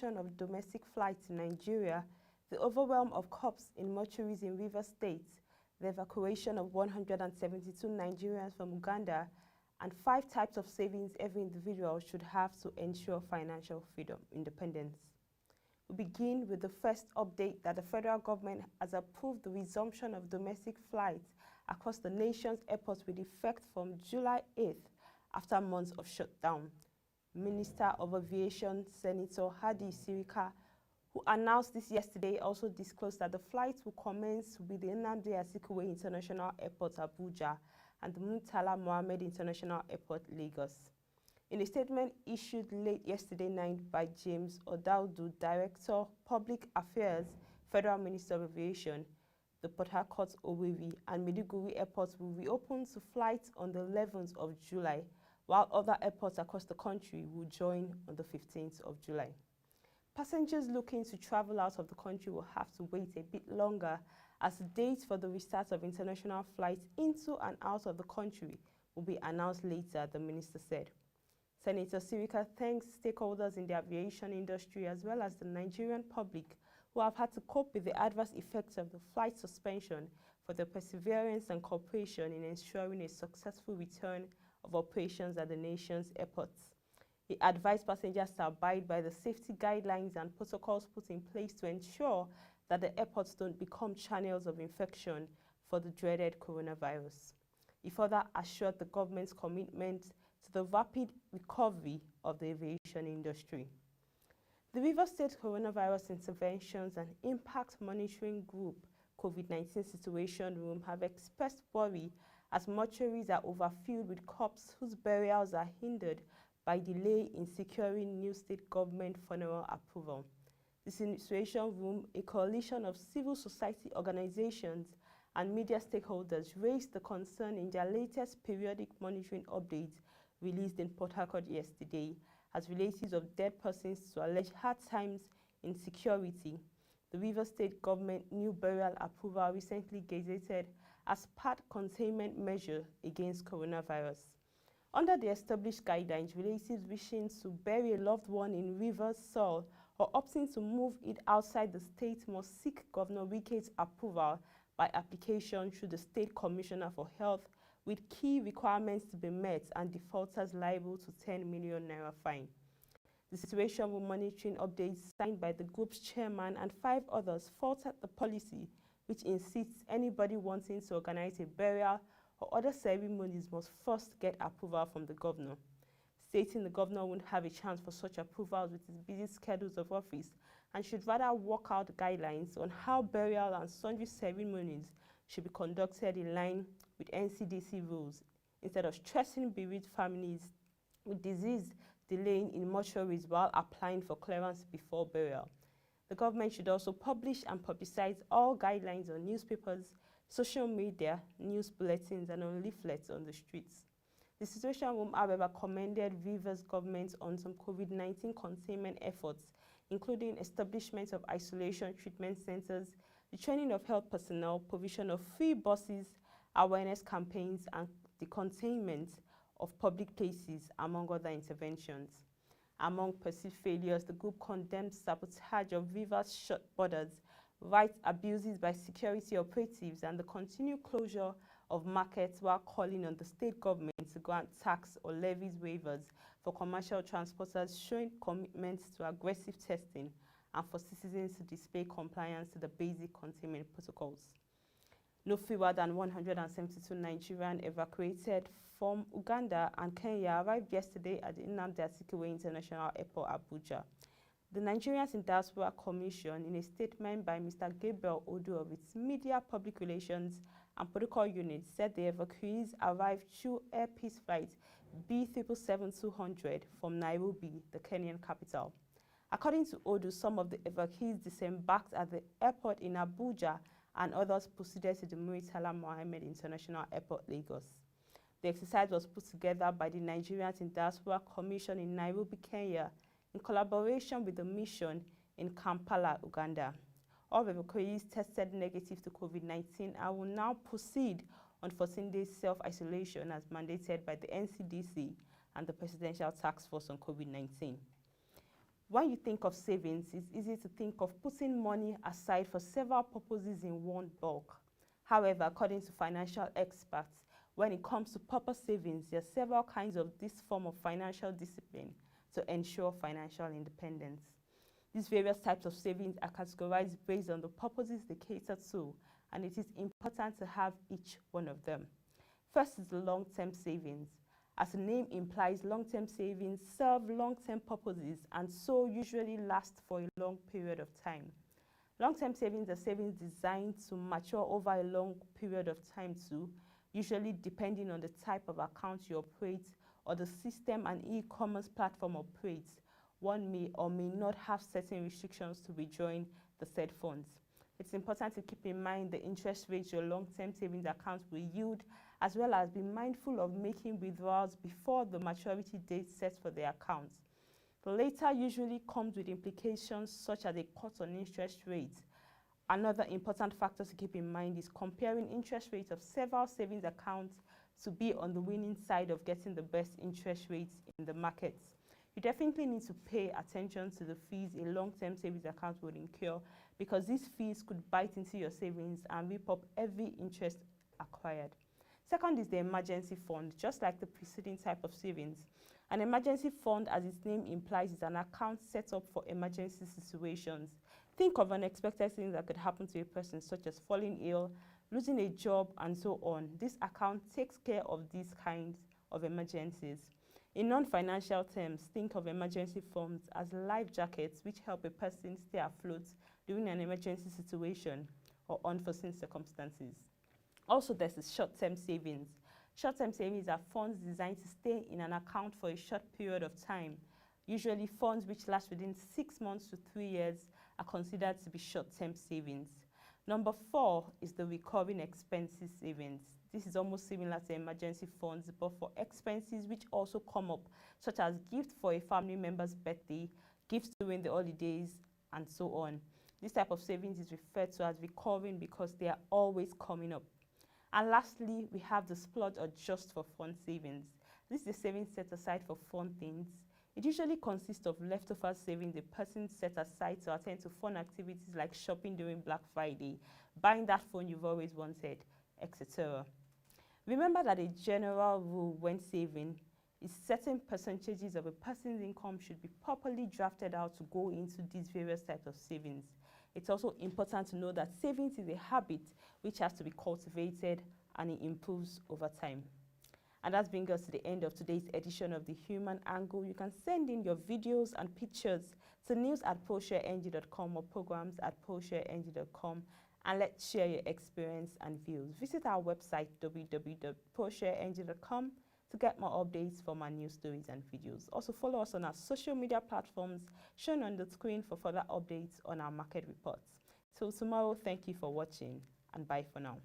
of domestic flights in Nigeria, the overwhelm of corpses in mortuaries in Rivers State, the evacuation of 172 Nigerians from Uganda, and 5 types of savings every individual should have to ensure financial freedom, independence. We begin with the first update that the federal government has approved the resumption of domestic flights across the nation's airports with effect from July 8th after months of shutdown. Minister of Aviation, Senator Hadi Sirika, who announced this yesterday, also disclosed that the flights will commence with the Nnamdi Azikiwe International Airport, Abuja, and the Murtala Mohammed International Airport, Lagos. In a statement issued late yesterday night by James Odaudu, Director, Public Affairs, Federal Minister of Aviation, the Port Harcourt, Owerri, and Maiduguri airports will reopen to flights on the 11th of July, while other airports across the country will join on the 15th of July. Passengers looking to travel out of the country will have to wait a bit longer as the dates for the restart of international flights into and out of the country will be announced later, the minister said. Senator Sirika thanks stakeholders in the aviation industry as well as the Nigerian public who have had to cope with the adverse effects of the flight suspension for their perseverance and cooperation in ensuring a successful return of operations at the nation's airports. He advised passengers to abide by the safety guidelines and protocols put in place to ensure that the airports don't become channels of infection for the dreaded coronavirus. He further assured the government's commitment to the rapid recovery of the aviation industry. The Rivers State Coronavirus Interventions and Impact Monitoring Group COVID-19 Situation Room have expressed worry as mortuaries are overfilled with corpses whose burials are hindered by delay in securing new state government funeral approval. The Situation Room, a coalition of civil society organizations and media stakeholders, raised the concern in their latest periodic monitoring updates released in Port Harcourt yesterday, as relatives of dead persons to alleged hard times in security. The Rivers State government new burial approval recently gazetted as part containment measure against coronavirus. Under the established guidelines, relatives wishing to bury a loved one in Rivers soil or opting to move it outside the state must seek Governor Wike's approval by application through the State Commissioner for Health, with key requirements to be met and defaulters liable to 10 million naira fine. The Situation Room monitoring updates signed by the group's chairman and 5 others faulted the policy, which insists anybody wanting to organize a burial or other ceremonies must first get approval from the governor, stating the governor won't have a chance for such approvals with his busy schedules of office and should rather work out guidelines on how burial and sundry ceremonies should be conducted in line with NCDC rules, instead of stressing bereaved families with disease delaying in mortuaries while applying for clearance before burial. The government should also publish and publicize all guidelines on newspapers, social media, news bulletins, and on leaflets on the streets. The Situation Room, however, commended Rivers government on some COVID-19 containment efforts, including establishment of isolation treatment centers, the training of health personnel, provision of free buses, awareness campaigns, and the containment of public places, among other interventions. Among perceived failures, the group condemned sabotage of Rivers' shut borders, rights abuses by security operatives, and the continued closure of markets, while calling on the state government to grant tax or levies waivers for commercial transporters, showing commitment to aggressive testing and for citizens to display compliance to the basic containment protocols. No fewer than 172 Nigerians evacuated from Uganda and Kenya arrived yesterday at the Nnamdi Azikiwe International Airport, Abuja. The Nigerians in Diaspora Commission, in a statement by Mr. Gabriel Odu of its Media, Public Relations and Protocol Unit, said the evacuees arrived through Air Peace Flight B777-200 from Nairobi, the Kenyan capital. According to Odu, some of the evacuees disembarked at the airport in Abuja and others proceeded to the Murtala Mohammed International Airport, Lagos. The exercise was put together by the Nigerians in Diaspora Commission in Nairobi, Kenya, in collaboration with the mission in Kampala, Uganda. All evacuees tested negative to COVID-19 and will now proceed on 14 days self-isolation as mandated by the NCDC and the Presidential Task Force on COVID-19. When you think of savings, it's easy to think of putting money aside for several purposes in one bulk. However, according to financial experts, when it comes to proper savings, there are several kinds of this form of financial discipline to ensure financial independence. These various types of savings are categorized based on the purposes they cater to, and it is important to have each one of them. First is the long-term savings. As the name implies, long-term savings serve long-term purposes and so usually last for a long period of time. Long-term savings are savings designed to mature over a long period of time too, usually depending on the type of account you operate or the system and e-commerce platform operates. One may or may not have certain restrictions to withdrawing the said funds. It's important to keep in mind the interest rates your long-term savings account will yield, as well as be mindful of making withdrawals before the maturity date set for the account. The latter usually comes with implications such as a cut on interest rates. Another important factor to keep in mind is comparing interest rates of several savings accounts to be on the winning side of getting the best interest rates in the markets. You definitely need to pay attention to the fees a long-term savings account would incur, because these fees could bite into your savings and rip up every interest acquired. Second is the emergency fund. Just like the preceding type of savings, an emergency fund, as its name implies, is an account set up for emergency situations. Think of unexpected things that could happen to a person, such as falling ill, losing a job, and so on. This account takes care of these kinds of emergencies. In non-financial terms, think of emergency funds as life jackets which help a person stay afloat during an emergency situation or unforeseen circumstances. Also, there's the short-term savings. Short-term savings are funds designed to stay in an account for a short period of time. Usually, funds which last within 6 months to 3 years are considered to be short-term savings. Number 4 is the recurring expenses savings. This is almost similar to emergency funds, but for expenses which also come up, such as gifts for a family member's birthday, gifts during the holidays, and so on. This type of savings is referred to as recurring because they are always coming up. And lastly, we have the splurge or just for fun savings. This is a savings set aside for fun things. It usually consists of leftover savings a person set aside to attend to fun activities like shopping during Black Friday, buying that phone you've always wanted, etc. Remember that a general rule when saving is certain percentages of a person's income should be properly drafted out to go into these various types of savings. It's also important to know that savings is a habit which has to be cultivated and it improves over time. And that brings us to the end of today's edition of The Human Angle. You can send in your videos and pictures to news@proshareng.com or programs@proshareng.com and let's share your experience and views. Visit our website www.proshareng.com to get more updates from our news stories and videos. Also follow us on our social media platforms shown on the screen for further updates on our market reports. Till tomorrow, thank you for watching and bye for now.